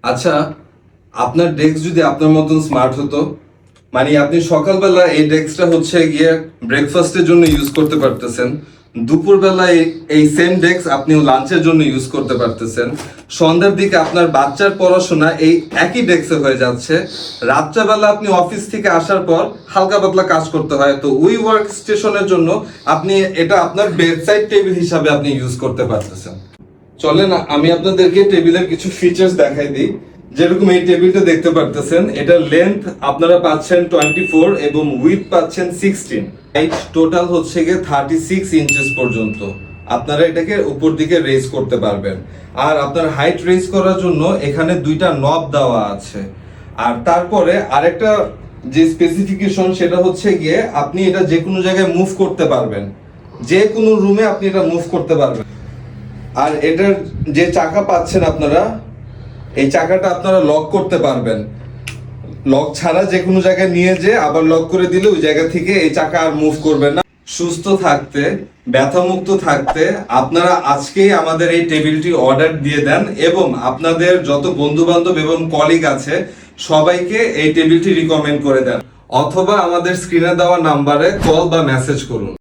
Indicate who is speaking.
Speaker 1: আচ্ছা, আপনার ডেস্ক যদি আপনার মতন স্মার্ট হতো, মানে আপনি সকালবেলা এই ডেস্কটা হচ্ছে গিয়ে ব্রেকফাস্টের জন্য ইউজ করতে পারতেছেন, দুপুরবেলা এই সেম ডেস্ক আপনি লাঞ্চের জন্য ইউজ করতে পারতেছেন, সন্ধ্যার দিকে আপনার বাচ্চার পড়াশোনা এই একই ডেস্কে হয়ে যাচ্ছে, রাত্রেবেলা আপনি অফিস থেকে আসার পর হালকা পাতলা কাজ করতে হয়, তো ওই ওয়ার্ক স্টেশনের জন্য আপনি এটা আপনার বেডসাইড টেবিল হিসাবে আপনি ইউজ করতে পারতেছেন। চলেন আমি আপনাদেরকে টেবিলের কিছু ফিচার্স দেখাই দিই। যেরকম এই টেবিলটা দেখতে পারতেছেন, এটার লেন্থ আপনারা পাচ্ছেন 24 এবং উইথ পাচ্ছেন 16, হাইট টোটাল হচ্ছে গিয়ে 36 ইঞ্চেস পর্যন্ত আপনারা এটাকে উপর দিকে রেজ করতে পারবেন। আর আপনার হাইট রেজ করার জন্য এখানে দুইটা নব দেওয়া আছে। আর তারপরে আরেকটা যে স্পেসিফিকেশন সেটা হচ্ছে গিয়ে আপনি এটা যে কোনো জায়গায় মুভ করতে পারবেন, যে কোনো রুমে আপনি এটা মুভ করতে পারবেন। আর এটার যে চাকা পাচ্ছেন আপনারা, এই চাকাটা আপনারা লক করতে পারবেন, লক ছাড়া যে কোনো জায়গায় নিয়ে যে আবার লক করে দিলে ওই জায়গা থেকে এই চাকা আর মুভ করবে না। সুস্থ থাকতে, ব্যথামুক্ত থাকতে আপনারা আজকেই আমাদের এই টেবিলটি অর্ডার দিয়ে দেন এবং আপনাদের যত বন্ধু বান্ধব এবং কলিগ আছে সবাইকে এই টেবিলটি রিকমেন্ড করে দেন, অথবা আমাদের স্ক্রিনে দেওয়া নাম্বারে কল বা মেসেজ করুন।